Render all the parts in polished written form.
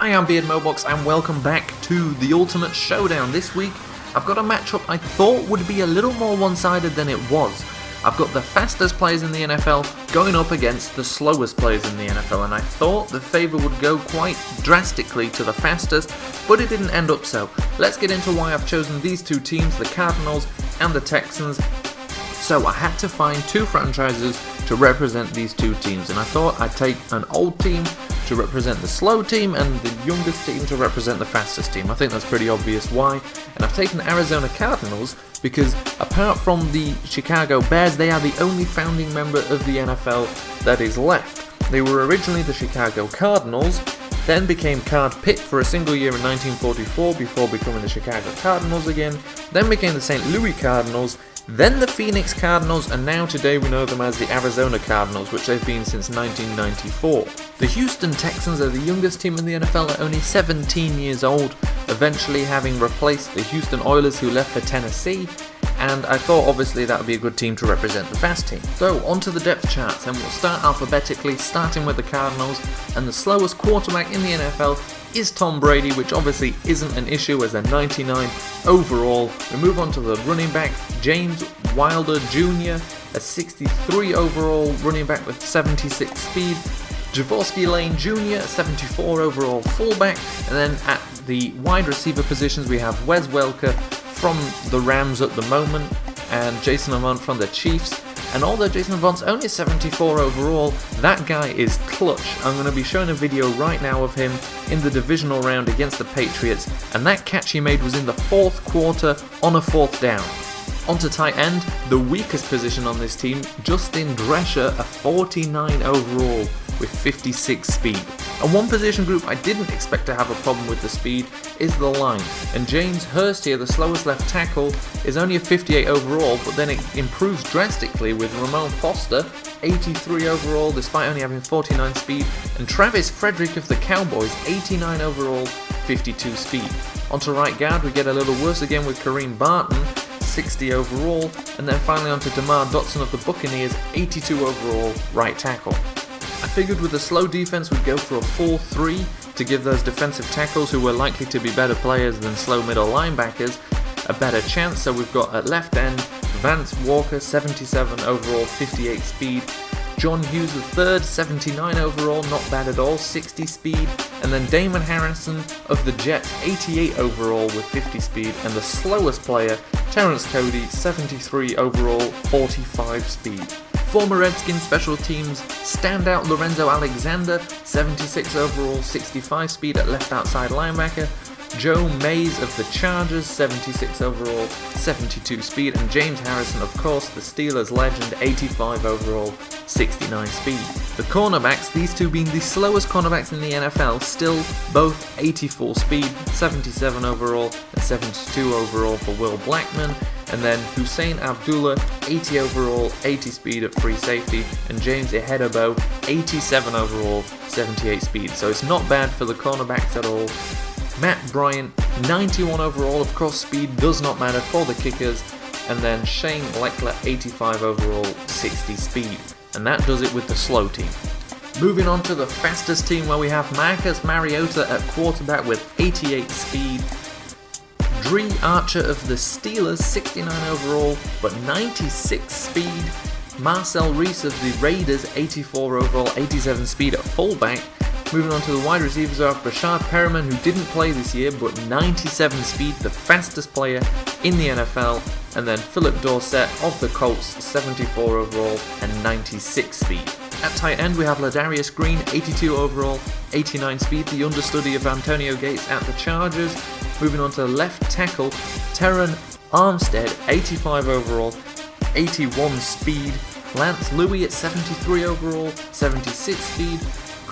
I am Beardmohbox and welcome back to the Ultimate Showdown. This week I've got a matchup I thought would be a little more one-sided than it was. I've got the fastest players in the NFL going up against the slowest players in the NFL, and I thought the favour would go quite drastically to the fastest, but it didn't end up so. Let's get into why I've chosen these two teams, the Cardinals and the Texans. So I had to find two franchises to represent these two teams, and I thought I'd take an old team to represent the slow team and the youngest team to represent the fastest team. I think that's pretty obvious why. And I've taken the Arizona Cardinals because apart from the Chicago Bears, they are the only founding member of the NFL that is left. They were originally the Chicago Cardinals, then became Card Pitt for a single year in 1944 before becoming the Chicago Cardinals again, then became the St. Louis Cardinals, then the Phoenix Cardinals, and now today we know them as the Arizona Cardinals, which they've been since 1994. The Houston Texans are the youngest team in the NFL at only 17 years old, eventually having replaced the Houston Oilers who left for Tennessee, and I thought obviously that would be a good team to represent the fast team. So onto the depth charts, and we'll start alphabetically, starting with the Cardinals, and the slowest quarterback in the NFL is Tom Brady, which obviously isn't an issue as a 99 overall. We move on to the running back, James Wilder Jr., a 63 overall running back with 76 speed. Javorsky Lane Jr., 74 overall fullback, and then at the wide receiver positions we have Wes Welker from the Rams at the moment, and Jason Avant from the Chiefs. And although Jason Avant's only 74 overall, that guy is clutch. I'm going to be showing a video right now of him in the divisional round against the Patriots, and that catch he made was in the fourth quarter on a fourth down. Onto tight end, the weakest position on this team, Justin Drescher, a 49 overall with 56 speed. And one position group I didn't expect to have a problem with the speed is the line. And James Hurst here, the slowest left tackle, is only a 58 overall, but then it improves drastically with Ramon Foster, 83 overall despite only having 49 speed, and Travis Frederick of the Cowboys, 89 overall, 52 speed. Onto right guard, we get a little worse again with Kareem Barton, 60 overall, and then finally onto DeMar Dotson of the Buccaneers, 82 overall, right tackle. I figured with the slow defense we'd go for a 4-3 to give those defensive tackles who were likely to be better players than slow middle linebackers a better chance, so we've got at left end Vance Walker, 77 overall, 58 speed, John Hughes III, 79 overall, not bad at all, 60 speed, and then Damon Harrison of the Jets, 88 overall with 50 speed, and the slowest player, Terrence Cody, 73 overall, 45 speed. Former Redskins special teams standout Lorenzo Alexander, 76 overall, 65 speed at left outside linebacker, Joe Mays of the Chargers, 76 overall, 72 speed, and James Harrison, of course, the Steelers legend, 85 overall, 69 speed. The cornerbacks, these two being the slowest cornerbacks in the NFL, still both 84 speed, 77 overall, and 72 overall for Will Blackman, and then Hussein Abdullah, 80 overall, 80 speed at free safety, and James Ihedebo, 87 overall, 78 speed. So it's not bad for the cornerbacks at all. Matt Bryant, 91 overall, of course speed does not matter for the kickers, and then Shane Leckler, 85 overall, 60 speed. And that does it with the slow team. Moving on to the fastest team where we have Marcus Mariota at quarterback with 88 speed, Dre Archer of the Steelers, 69 overall, but 96 speed, Marcel Reese of the Raiders, 84 overall, 87 speed at fullback. Moving on to the wide receivers, we have Brashad Perriman, who didn't play this year, but 97 speed, the fastest player in the NFL, and then Philip Dorsett of the Colts, 74 overall and 96 speed. At tight end, we have Ladarius Green, 82 overall, 89 speed, the understudy of Antonio Gates at the Chargers. Moving on to left tackle, Teron Armstead, 85 overall, 81 speed, Lance Louis at 73 overall, 76 speed,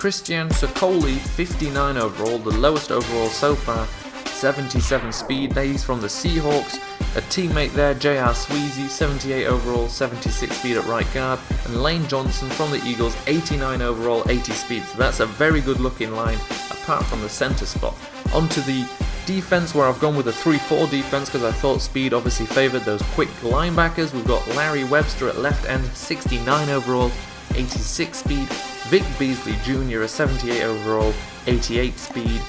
Christian Sokoli, 59 overall, the lowest overall so far, 77 speed. He's from the Seahawks. A teammate there, J.R. Sweezy, 78 overall, 76 speed at right guard. And Lane Johnson from the Eagles, 89 overall, 80 speed. So that's a very good looking line, apart from the center spot. Onto the defense, where I've gone with a 3-4 defense because I thought speed obviously favored those quick linebackers. We've got Larry Webster at left end, 69 overall, 86 speed. Vic Beasley Jr., a 78 overall, 88 speed.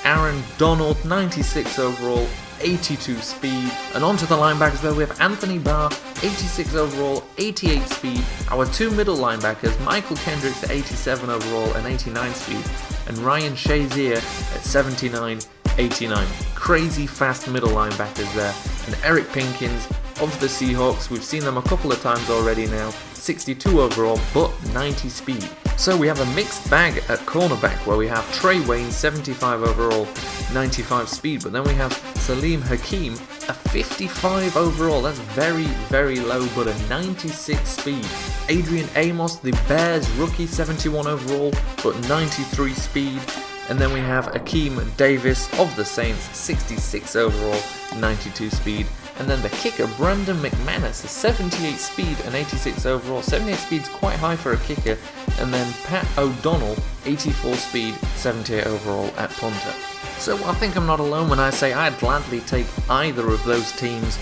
Aaron Donald, 96 overall, 82 speed. And onto the linebackers where we have Anthony Barr, 86 overall, 88 speed. Our two middle linebackers, Michael Kendricks at 87 overall and 89 speed. And Ryan Shazier at 79, 89. Crazy fast middle linebackers there. And Eric Pinkins of the Seahawks, we've seen them a couple of times already now, 62 overall but 90 speed. So we have a mixed bag at cornerback where we have Trey Wayne, 75 overall, 95 speed, but then we have Salim Hakeem, a 55 overall, that's very, very low, but a 96 speed. Adrian Amos, the Bears rookie, 71 overall, but 93 speed. And then we have Akeem Davis of the Saints, 66 overall, 92 speed. And then the kicker, Brandon McManus, 78 speed and 86 overall. 78 speed's quite high for a kicker. And then Pat O'Donnell, 84 speed, 78 overall at punter. So I think I'm not alone when I say I'd gladly take either of those teams.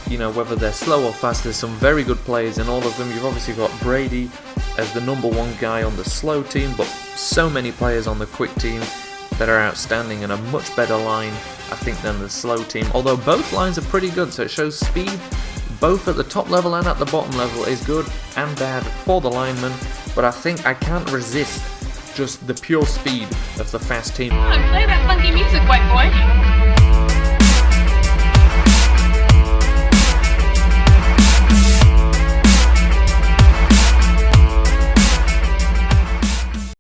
You know, whether they're slow or fast, there's some very good players in all of them. You've obviously got Brady as the number one guy on the slow team, but so many players on the quick team that are outstanding and a much better line, I think, than the slow team. Although both lines are pretty good, so it shows speed, both at the top level and at the bottom level, is good and bad for the linemen. But I think I can't resist just the pure speed of the fast team. Play that funky music, white boy.